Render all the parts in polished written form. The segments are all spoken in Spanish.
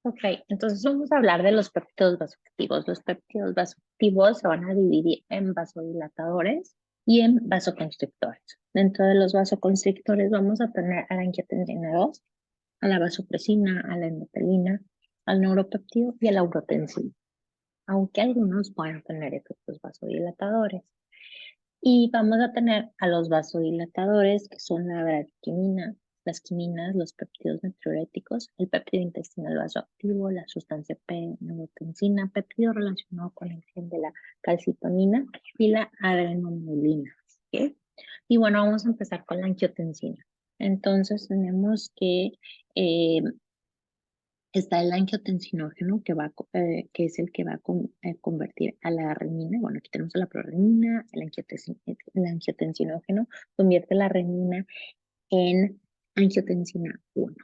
Ok, entonces vamos a hablar de los péptidos vasoactivos. Los péptidos vasoactivos se van a dividir en vasodilatadores y en vasoconstrictores. Dentro de los vasoconstrictores vamos a tener a la angiotensina 2, a la vasopresina, a la endotelina, al neuropéptido y a la urotensina, aunque algunos pueden tener efectos vasodilatadores. Y vamos a tener a los vasodilatadores, que son la bradquinina, las quiminas, los péptidos natriuréticos, el péptido intestinal vasoactivo, la sustancia P, neurotensina, péptido relacionado con la acción de la calcitonina y la adrenomulina. ¿Ok? Y bueno, vamos a empezar con la angiotensina. Entonces tenemos que eh, está el angiotensinógeno que es el que va a convertir a la renina. Bueno, aquí tenemos a la prorenina, el angiotensinógeno convierte la renina en angiotensina 1.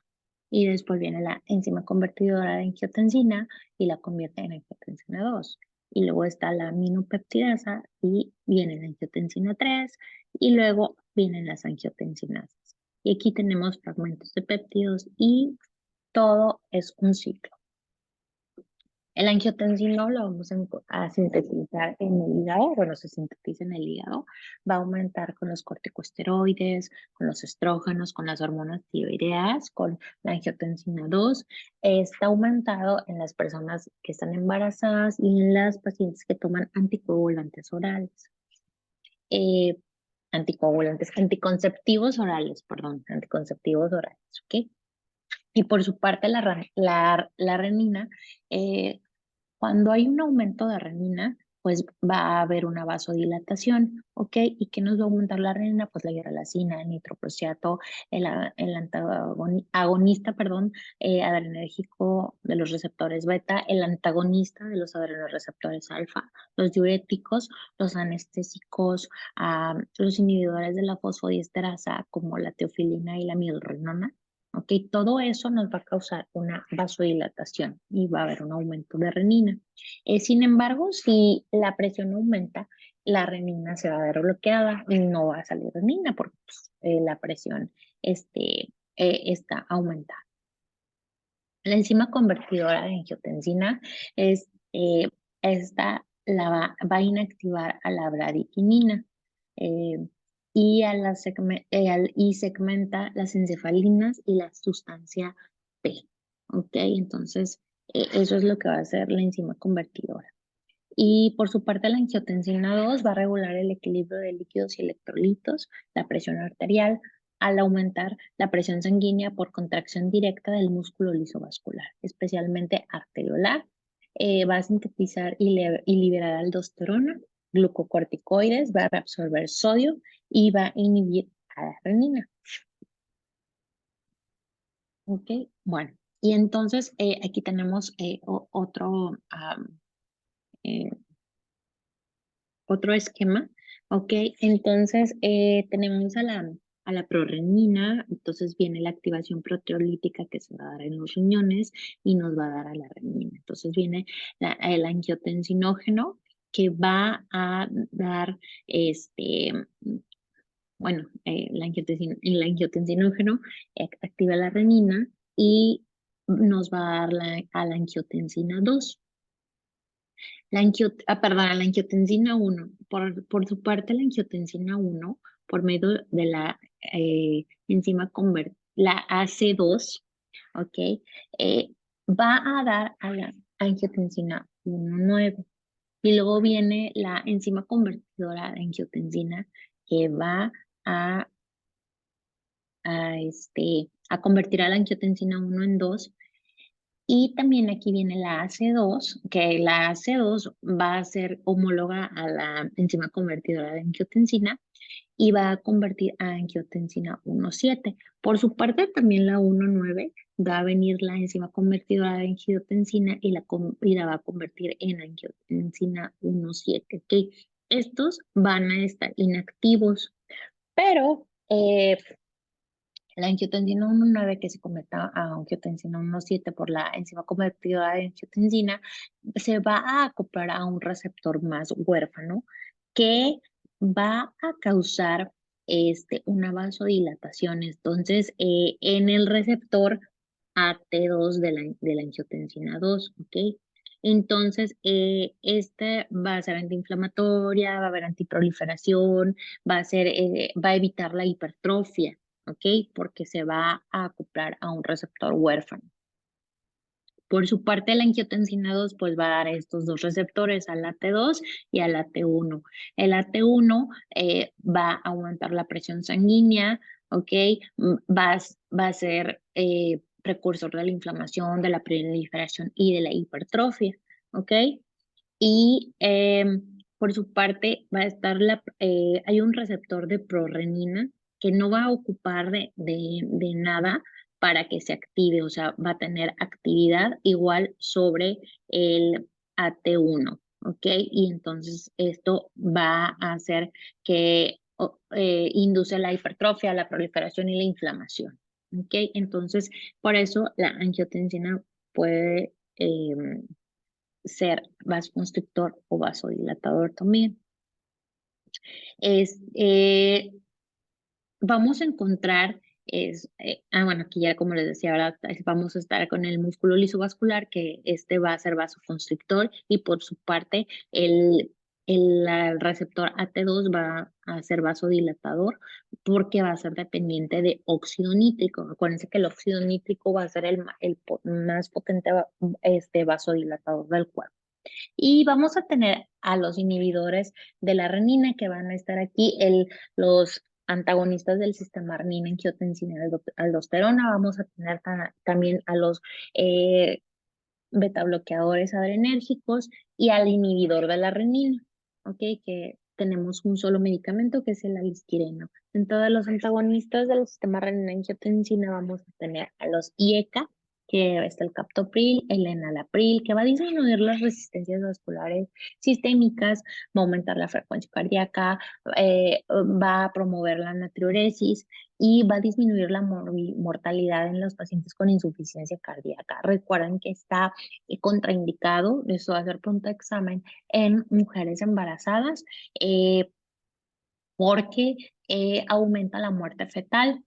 Y después viene la enzima convertidora de angiotensina y la convierte en angiotensina 2. Y luego está la aminopeptidasa y viene la angiotensina 3 y luego vienen las angiotensinasas. Y aquí tenemos fragmentos de péptidos y todo es un ciclo. El angiotensino lo vamos a sintetizar en el hígado, bueno, se sintetiza en el hígado, va a aumentar con los corticosteroides, con los estrógenos, con las hormonas tiroideas, con la angiotensina 2. Está aumentado en las personas que están embarazadas y en las pacientes que toman anticoagulantes orales. Eh, anticonceptivos orales, perdón, anticonceptivos orales, ¿ok? Y por su parte, la renina, eh, cuando hay un aumento de renina, pues va a haber una vasodilatación, ¿ok? ¿Y qué nos va a aumentar la renina? Pues la hidralazina, el nitroprusiato, el agonista, perdón, adrenérgico de los receptores beta, el antagonista de los adrenoreceptores alfa, los diuréticos, los anestésicos, los inhibidores de la fosfodiesterasa, como la teofilina y la milrinona. Ok, todo eso nos va a causar una vasodilatación y va a haber un aumento de renina. Sin embargo, si la presión aumenta, la renina se va a ver bloqueada y no va a salir renina porque pues, la presión está aumentada. La enzima convertidora de angiotensina es, esta va a inactivar a la bradykinin eh, y segmenta las encefalinas y la sustancia P. ¿Ok? Entonces, eso es lo que va a hacer la enzima convertidora. Y por su parte, la angiotensina 2 va a regular el equilibrio de líquidos y electrolitos, la presión arterial, al aumentar la presión sanguínea por contracción directa del músculo lisovascular, especialmente arteriolar. Va a sintetizar y liberar aldosterona, glucocorticoides, va a reabsorber sodio y va a inhibir a la renina. ¿Ok? Bueno, y entonces aquí tenemos eh, otro esquema, ¿ok? Entonces tenemos a la prorenina, entonces viene la activación proteolítica que se va a dar en los riñones y nos va a dar a la renina. Entonces viene el angiotensinógeno que va a dar bueno, el angiotensinógeno activa la renina y nos va a dar a la angiotensina 2. Perdón, la angiotensina 1. Por su parte, la angiotensina 1, por medio de la enzima la AC2, ¿ok? Va a dar a la angiotensina 1,9. Y luego viene la enzima convertidora de angiotensina que va a, a convertir a la angiotensina 1 en 2 y también aquí viene la AC2, que la AC2 va a ser homóloga a la enzima convertidora de angiotensina y va a convertir a angiotensina 1,7. Por su parte, también la 1,9 va a venir la enzima convertidora de angiotensina y la va a convertir en angiotensina 1,7. ¿Ok? Estos van a estar inactivos, pero la angiotensina 1,9 que se convierte a angiotensina 1,7 por la enzima convertidora de angiotensina se va a acoplar a un receptor más huérfano que va a causar una vasodilatación. Entonces, en el receptor AT2 de la angiotensina 2, ¿ok? Entonces, esta va a ser antiinflamatoria, va a haber antiproliferación, va a evitar la hipertrofia, ¿ok? Porque se va a acoplar a un receptor huérfano. Por su parte, la angiotensina 2 pues va a dar estos dos receptores, al AT2 y al AT1. El AT1 va a aumentar la presión sanguínea, ¿ok? Va a ser precursor de la inflamación, de la proliferación y de la hipertrofia, ¿ok? Y por su parte va a estar hay un receptor de prorrenina que no va a ocupar de nada para que se active, o sea, va a tener actividad igual sobre el AT1, ¿ok? Y entonces esto va a hacer que induce la hipertrofia, la proliferación y la inflamación, ¿ok? Entonces, por eso la angiotensina puede ser vasoconstrictor o vasodilatador también. Es, vamos a encontrar, bueno, aquí ya como les decía, ahora vamos a estar con el músculo lisovascular, que este va a ser vasoconstrictor y por su parte el receptor AT2 va a ser vasodilatador porque va a ser dependiente de óxido nítrico. Acuérdense que el óxido nítrico va a ser el más potente vasodilatador del cuerpo. Y vamos a tener a los inhibidores de la renina que van a estar aquí, los antagonistas del sistema renina-angiotensina-aldosterona. Vamos a tener también a los beta bloqueadores adrenérgicos y al inhibidor de la renina, ¿ok? Que tenemos un solo medicamento que es el alistireno. En todos los antagonistas del sistema renina-angiotensina vamos a tener a los IECA, que está el captopril, el enalapril, que va a disminuir las resistencias vasculares sistémicas, va a aumentar la frecuencia cardíaca, va a promover la natriuresis y va a disminuir la mortalidad en los pacientes con insuficiencia cardíaca. Recuerden que está contraindicado, eso va a ser pronto examen en mujeres embarazadas porque aumenta la muerte fetal.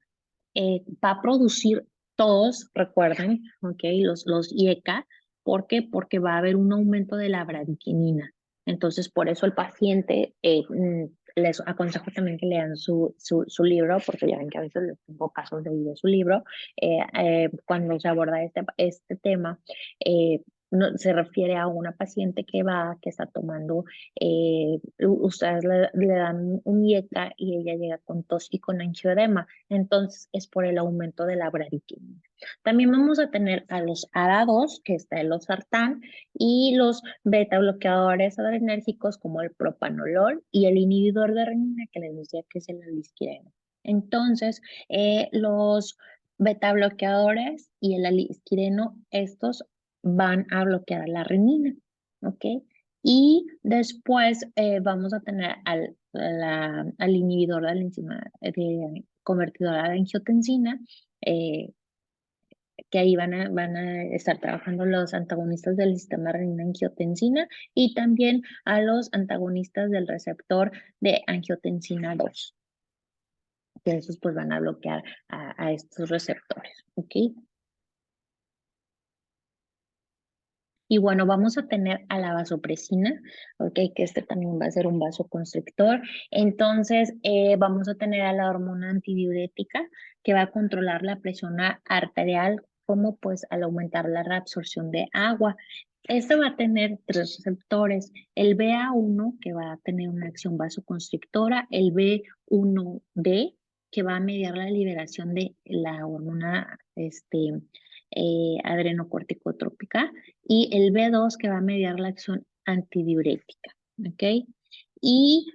Va a producir todos, recuerden, okay, los IECA, ¿por qué? Porque va a haber un aumento de la bradiquinina. Entonces, por eso el paciente, les aconsejo también que lean su libro, porque ya ven que a veces les pongo casos de su libro, cuando se aborda este tema, se refiere a una paciente que está tomando, ustedes le dan un IECA y ella llega con tos y con angioedema. Entonces es por el aumento de la bradiquinina. También vamos a tener a los ADA2, que está el losartán, y los beta bloqueadores adrenérgicos como el propanolol y el inhibidor de renina, que les decía que es el alisquireno. Entonces, los beta bloqueadores y el alisquireno, estos van a bloquear la renina, ¿ok? Y después vamos a tener al inhibidor de la enzima convertidora de angiotensina, eh, que ahí van a estar trabajando los antagonistas del sistema renina-angiotensina y también a los antagonistas del receptor de angiotensina 2, que esos pues van a bloquear a estos receptores, ¿ok? Y bueno, vamos a tener a la vasopresina, ¿ok? Que este también va a ser un vasoconstrictor. Entonces, vamos a tener a la hormona antidiurética que va a controlar la presión arterial, como pues al aumentar la reabsorción de agua. Este va a tener tres receptores, el BA1 que va a tener una acción vasoconstrictora, el B1B que va a mediar la liberación de la hormona adrenocorticotrópica y el B2 que va a mediar la acción antidiurética, ¿ok? ¿Y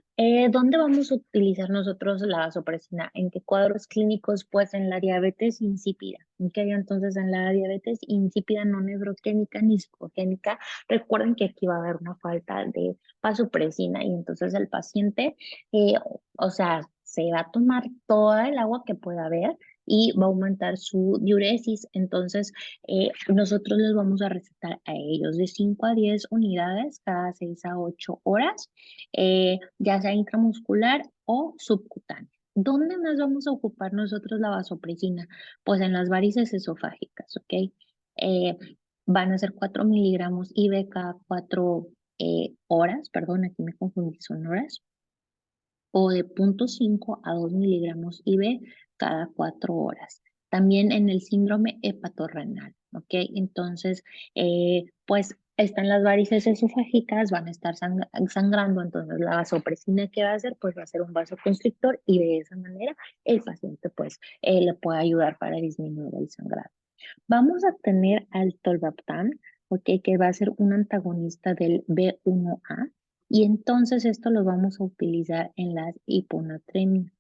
dónde vamos a utilizar nosotros la vasopresina? ¿En qué cuadros clínicos? Pues en la diabetes insípida, ¿ok? Entonces en la diabetes insípida no neurogénica ni psicogénica, recuerden que aquí va a haber una falta de vasopresina y entonces el paciente, o sea, se va a tomar toda el agua que pueda haber y va a aumentar su diuresis. Entonces, nosotros les vamos a recetar a ellos de 5 a 10 unidades cada 6 a 8 horas, ya sea intramuscular o subcutáneo. ¿Dónde más vamos a ocupar nosotros la vasopresina? Pues en las varices esofágicas, ¿ok? Eh, Van a ser 4 miligramos IV cada 4 horas, perdón, aquí me confundí, son horas, o de 0,5 a 2 miligramos IV cada 4 horas. También en el síndrome hepatorrenal, ¿ok? Entonces, pues están las varices esofágicas, van a estar sangrando, entonces la vasopresina que va a hacer, pues va a ser un vasoconstrictor y de esa manera el paciente pues le puede ayudar para disminuir el sangrado. Vamos a tener al tolvaptan, ¿ok? Que va a ser un antagonista del B1A y entonces esto lo vamos a utilizar en las hiponatremia.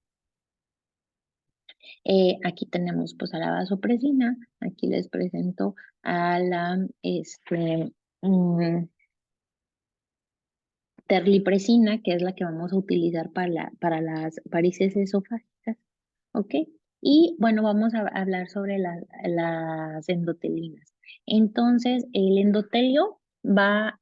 Aquí tenemos pues a la vasopresina, aquí les presento a la terlipresina, que es la que vamos a utilizar para las varices esofágicas, ¿ok? Y bueno, vamos a hablar sobre las endotelinas. Entonces, el endotelio va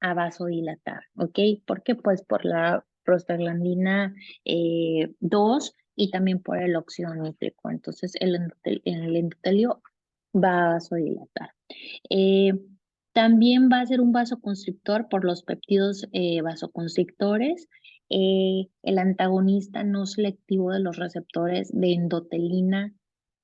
a vasodilatar, ¿ok? ¿Por qué? Pues por la prostaglandina 2 y también por el óxido nítrico. Entonces, el endotelio va a vasodilatar. Eh, También va a ser un vasoconstrictor por los péptidos vasoconstrictores, el antagonista no selectivo de los receptores de endotelina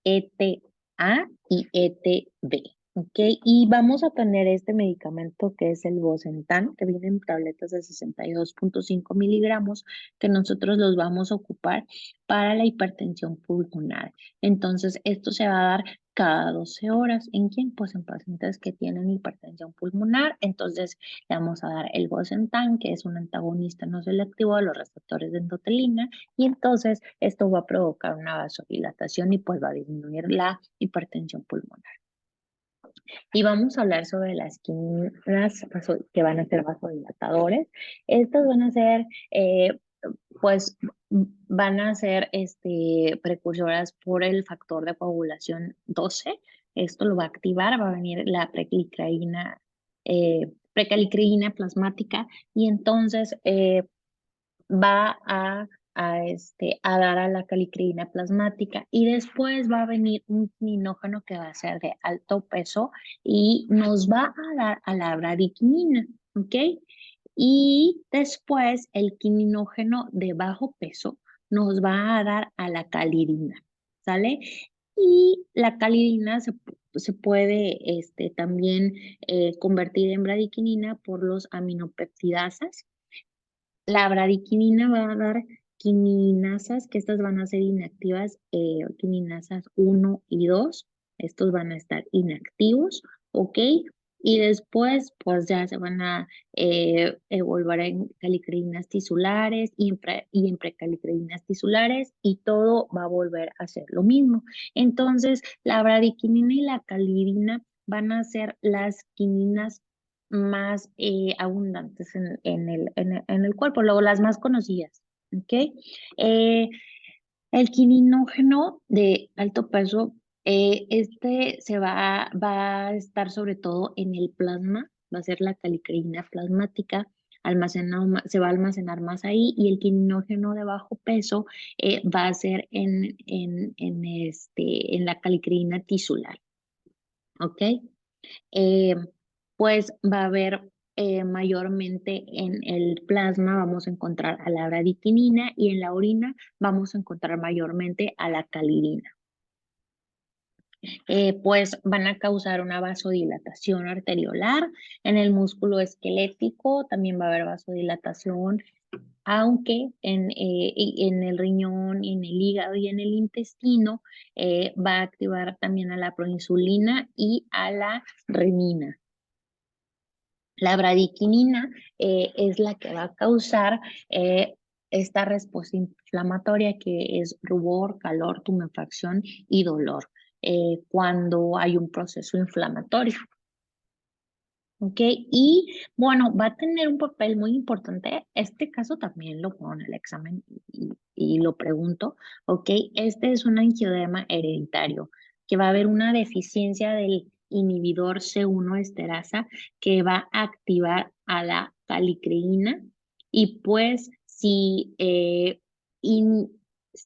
ETA y ETB. ¿Ok? Y vamos a tener este medicamento que es el Bosentan, que viene en tabletas de 62,5 miligramos, que nosotros los vamos a ocupar para la hipertensión pulmonar. Entonces, esto se va a dar cada 12 horas. ¿En quién? Pues en pacientes que tienen hipertensión pulmonar. Entonces, le vamos a dar el Bosentan, que es un antagonista no selectivo de los receptores de endotelina, y entonces esto va a provocar una vasodilatación y pues va a disminuir la hipertensión pulmonar. Y vamos a hablar sobre las quiminas que van a ser vasodilatadores. Estos van a ser, pues, van a ser precursoras por el factor de coagulación 12. Esto lo va a activar, va a venir la precalicreína plasmática y entonces va a dar a la calicreína plasmática y después va a venir un quiminógeno que va a ser de alto peso y nos va a dar a la bradiquinina, ¿ok? Y después el quiminógeno de bajo peso nos va a dar a la calidina, ¿sale? Y la calidina se puede también convertir en bradiquinina por los aminopeptidasas. La bradiquinina va a dar quiminasas, que estas van a ser inactivas, quiminasas 1 y 2. Estos van a estar inactivos, ¿ok? Y después, pues ya se van a evolver en calicreínas tisulares y en precalicreínas tisulares y todo va a volver a ser lo mismo. Entonces, la bradiquinina y la calidina van a ser las quiminas más abundantes en el cuerpo, luego las más conocidas, ¿ok? Eh, el quininógeno de alto peso, va a estar sobre todo en el plasma, va a ser la calicreína plasmática, se va a almacenar más ahí y el quininógeno de bajo peso va a ser en la calicreína tisular, ¿ok? eh, pues va a haber mayormente en el plasma vamos a encontrar a la bradiquinina y en la orina vamos a encontrar mayormente a la calidina. Pues van a causar una vasodilatación arteriolar en el músculo esquelético, también va a haber vasodilatación, aunque en el riñón, en el hígado y en el intestino va a activar también a la proinsulina y a la renina. La bradiquinina es la que va a causar esta respuesta inflamatoria que es rubor, calor, tumefacción y dolor cuando hay un proceso inflamatorio. ¿Ok? Y bueno, va a tener un papel muy importante. Este caso también lo pongo en el examen y lo pregunto. ¿Ok? Este es un angioedema hereditario, que va a haber una deficiencia del inhibidor C1 esterasa que va a activar a la calicreína y pues si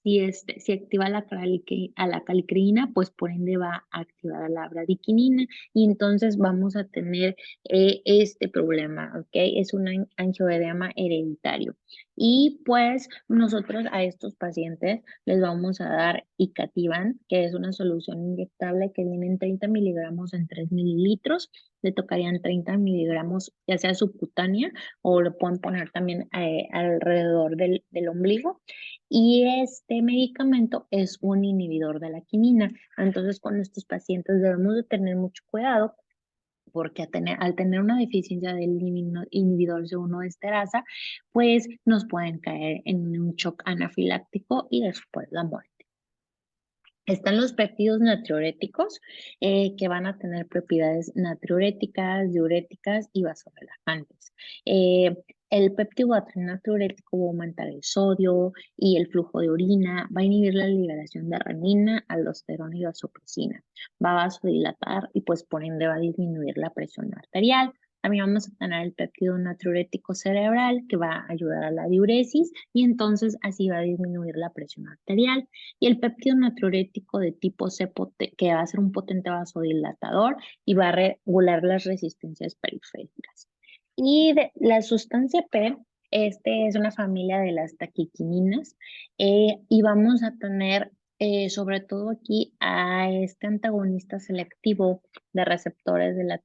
si activa a la calicrinina, pues por ende va a activar a la bradiquinina y entonces vamos a tener este problema, ¿ok? Es un angioedema hereditario. Y pues nosotros a estos pacientes les vamos a dar Icativan, que es una solución inyectable que viene en 30 miligramos en 3 mililitros. Le tocarían 30 miligramos, ya sea subcutánea o lo pueden poner también alrededor del ombligo. Y este medicamento es un inhibidor de la quinina. Entonces, con estos pacientes debemos de tener mucho cuidado porque al tener una deficiencia del inhibidor C1 esterasa, pues nos pueden caer en un shock anafiláctico y después la muerte. Están los péptidos natriuréticos que van a tener propiedades natriuréticas, diuréticas y vasorelajantes. Eh, el péptido natriurético va a aumentar el sodio y el flujo de orina, va a inhibir la liberación de renina, aldosterona y vasopresina, va a vasodilatar y pues por ende va a disminuir la presión arterial. También vamos a tener el péptido natriurético cerebral que va a ayudar a la diuresis y entonces así va a disminuir la presión arterial y el péptido natriurético de tipo C, que va a ser un potente vasodilatador y va a regular las resistencias periféricas. Y la sustancia P, este es una familia de las taquiquininas y vamos a tener sobre todo aquí a este antagonista selectivo de receptores de la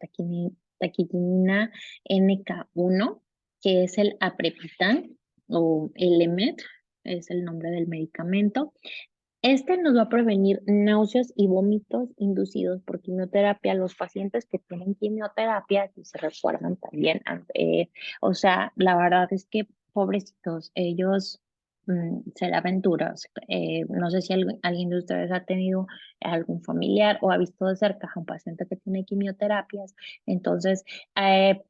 taquiquinina NK1, que es el aprepitan o el EMET, es el nombre del medicamento. Este nos va a prevenir náuseas y vómitos inducidos por quimioterapia. Los pacientes que tienen quimioterapia, si se recuerdan también, o sea, la verdad es que pobrecitos, ellos se la aventuran. No sé si alguien de ustedes ha tenido algún familiar o ha visto de cerca a un paciente que tiene quimioterapias. Entonces, eh,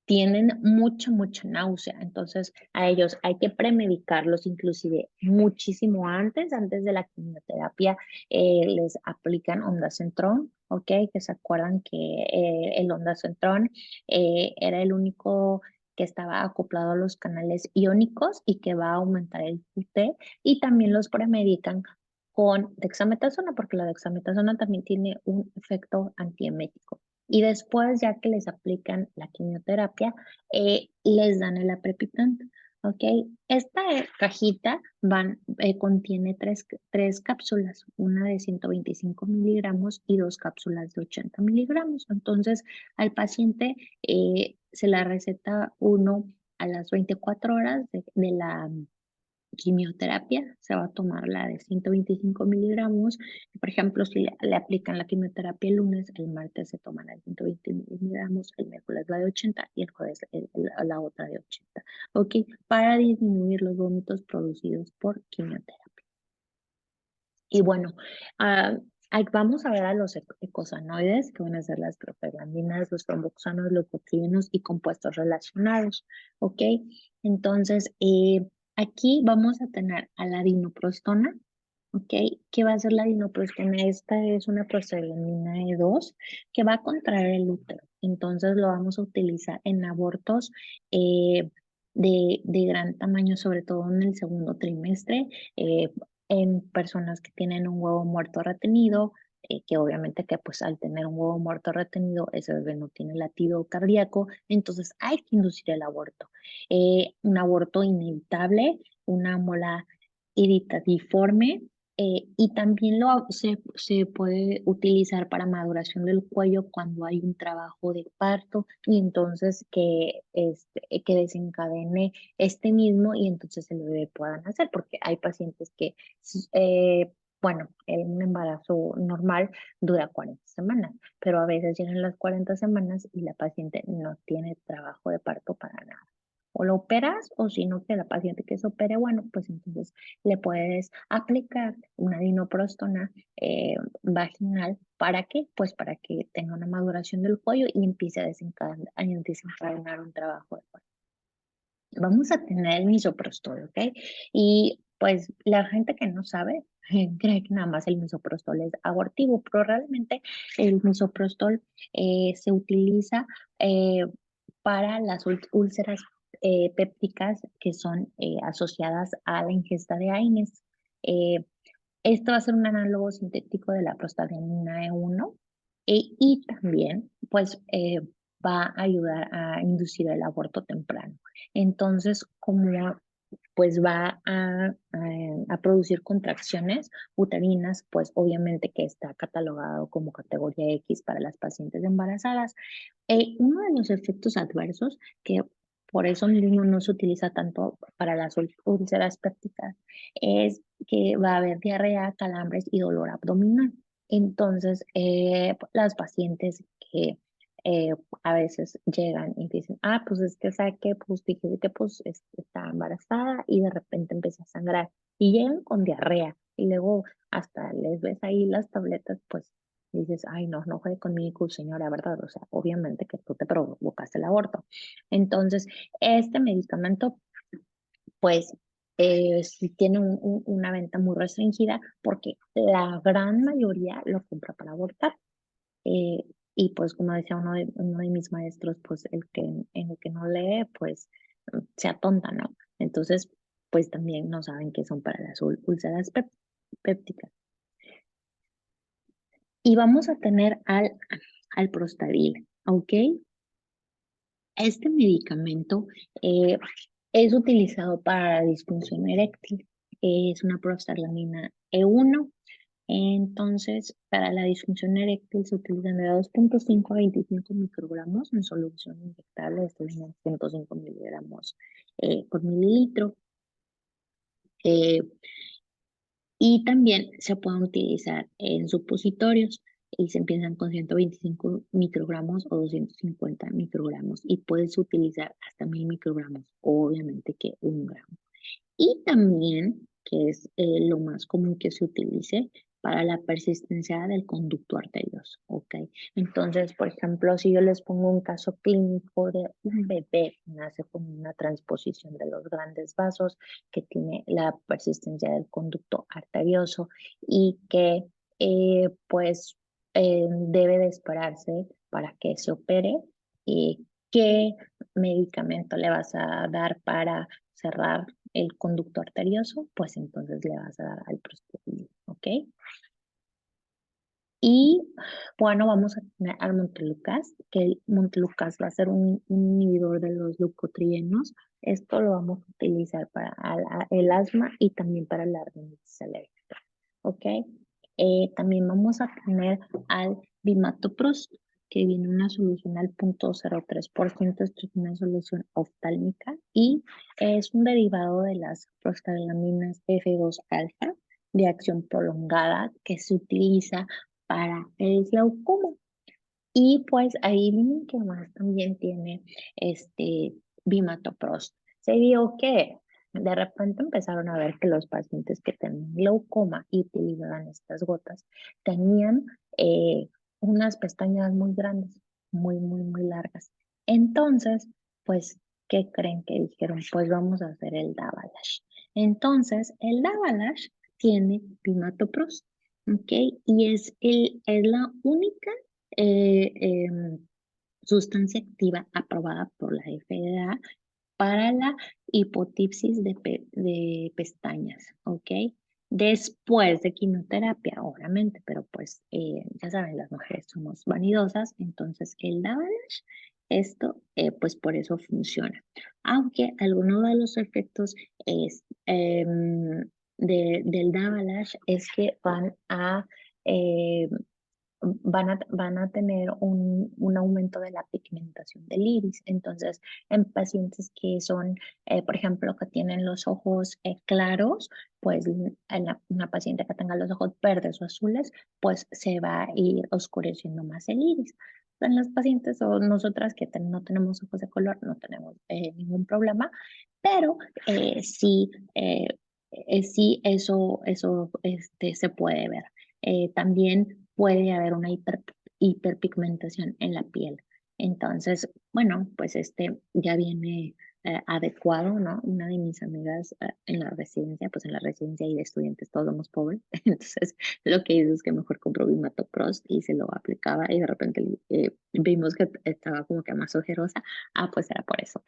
tienen mucha náusea. Entonces, a ellos hay que premedicarlos inclusive muchísimo antes de la quimioterapia, les aplican ondansetron, ¿ok? Que se acuerdan que el ondansetron era el único que estaba acoplado a los canales iónicos y que va a aumentar el QT y también los premedican con dexametasona porque la dexametasona también tiene un efecto antiemético. Y después, ya que les aplican la quimioterapia, les dan el aprepitant, ¿ok? Esta cajita contiene tres cápsulas, una de 125 miligramos y dos cápsulas de 80 miligramos. Entonces, al paciente se la receta uno a las 24 horas de la quimioterapia, se va a tomar la de 125 miligramos. Por ejemplo, si le aplican la quimioterapia el lunes, el martes se toma la de 120 miligramos, el miércoles la de 80 y el jueves la otra de 80. ¿Ok? Para disminuir los vómitos producidos por quimioterapia. Y bueno, vamos a ver a los ecosanoides, que van a ser las prostaglandinas, los tromboxanos, leucotrienos y compuestos relacionados. ¿Ok? Entonces, aquí vamos a tener a la dinoprostona, ¿ok? ¿Qué va a ser la dinoprostona? Esta es una prostaglandina E2 que va a contraer el útero. Entonces lo vamos a utilizar en abortos de gran tamaño, sobre todo en el segundo trimestre, en personas que tienen un huevo muerto retenido, que obviamente que pues al tener un huevo muerto retenido, ese bebé no tiene latido cardíaco, entonces hay que inducir el aborto. Un aborto inevitable, una mola iritatiforme, y también se puede utilizar para maduración del cuello cuando hay un trabajo de parto y entonces que desencadene este mismo y entonces el bebé pueda nacer, porque hay pacientes que, bueno, un embarazo normal dura 40 semanas, pero a veces llegan las 40 semanas y la paciente no tiene trabajo de parto para nada. O lo operas o si no que la paciente que se opere, bueno, pues entonces le puedes aplicar una dinoprostona vaginal. ¿Para qué? Pues para que tenga una maduración del cuello y empiece a desencadenar un trabajo de parto. Vamos a tener el misoprostol, ¿ok? Y pues la gente que no sabe cree que nada más el misoprostol es abortivo, pero realmente el misoprostol se utiliza para las úlceras pépticas que son asociadas a la ingesta de AINES. Esto va a ser un análogo sintético de la prostaglandina E1 y también pues va a ayudar a inducir el aborto temprano. Entonces, como pues va a producir contracciones uterinas, pues obviamente que está catalogado como categoría X para las pacientes embarazadas. Uno de los efectos adversos que por eso mismo no se utiliza tanto para las úlceras pépticas es que va a haber diarrea, calambres y dolor abdominal. Entonces, las pacientes que eh, a veces llegan y dicen, ah, pues es que sabe que pues dije que pues está embarazada y de repente empieza a sangrar y llegan con diarrea y luego hasta les ves ahí las tabletas, pues dices, ay, no, no juegue conmigo, señora, ¿verdad? O sea, obviamente que tú te provocaste el aborto. Entonces, este medicamento, pues, sí tiene una venta muy restringida porque la gran mayoría lo compra para abortar. Eh, y pues, como decía uno de mis maestros, pues, en el que no lee, pues, se atonta, ¿no? Entonces, pues, también no saben que son para las úlceras pépticas. Y vamos a tener al Prostadil, ¿ok? Este medicamento eh, es utilizado para la disfunción eréctil. Es una prostaglandina E1. Entonces, para la disfunción eréctil se utilizan de 2.5 a 25 microgramos en solución inyectable, esto es 105 miligramos por mililitro. Eh, Y también se pueden utilizar en supositorios y se empiezan con 125 microgramos o 250 microgramos y puedes utilizar hasta 1000 microgramos, obviamente que 1 gramo. Y también, que es lo más común que se utilice para la persistencia del conducto arterioso, ¿ok? Entonces, por ejemplo, si yo les pongo un caso clínico de un bebé que nace con una transposición de los grandes vasos, que tiene la persistencia del conducto arterioso y que pues debe de esperarse para que se opere, ¿qué medicamento le vas a dar para cerrar el conducto arterioso? Pues entonces le vas a dar al prostaglandina, ¿ok? Y bueno, vamos a tener al Montelukast, que el Montelukast va a ser un inhibidor de los leucotrienos. Esto lo vamos a utilizar para el asma y también para la rinitis alérgica, ¿ok? También vamos a tener al Bimatoprost, que viene una solución al 0.03%. Esto es una solución oftálmica y es un derivado de las prostaglandinas F2 alfa de acción prolongada que se utiliza para el glaucoma. Y pues ahí miren que más también tiene este Bimatoprost. Se vio que de repente empezaron a ver que los pacientes que tenían glaucoma y utilizaban estas gotas tenían unas pestañas muy grandes, muy largas. Entonces, pues, ¿qué creen que dijeron? Pues vamos a hacer el Davalash. Entonces, el Davalash tiene Bimatoprost, ¿ok? Y es la única eh, em, sustancia activa aprobada por la FDA para la hipotipsis de pestañas, ¿ok? Después de quimioterapia, obviamente, pero pues ya saben, las mujeres somos vanidosas, entonces el Davalash, esto pues por eso funciona. Aunque alguno de los efectos es, del Davalash es que eh, van a tener un aumento de la pigmentación del iris. Entonces, en pacientes que son, por ejemplo, que tienen los ojos claros, pues una paciente que tenga los ojos verdes o azules, pues se va a ir oscureciendo más el iris. En las pacientes o nosotras que no tenemos ojos de color, no tenemos ningún problema, pero sí, sí eso se puede ver. También puede haber una hiperpigmentación en la piel. Entonces, bueno, pues ya viene adecuado, ¿no? Una de mis amigas en la residencia, pues en la residencia y de estudiantes todos somos pobres, entonces lo que hizo es que mejor compró Bimatoprost y se lo aplicaba y de repente vimos que estaba como que más ojerosa. Ah, pues era por eso,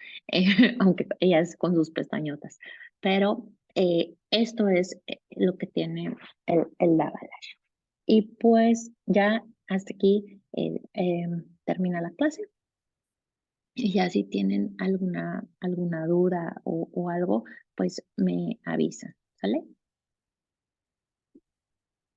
aunque ella es con sus pestañotas, pero Esto es lo que tiene el Lavallash. Y pues ya hasta aquí termina la clase. Y ya si tienen alguna duda o algo, pues me avisan, ¿sale?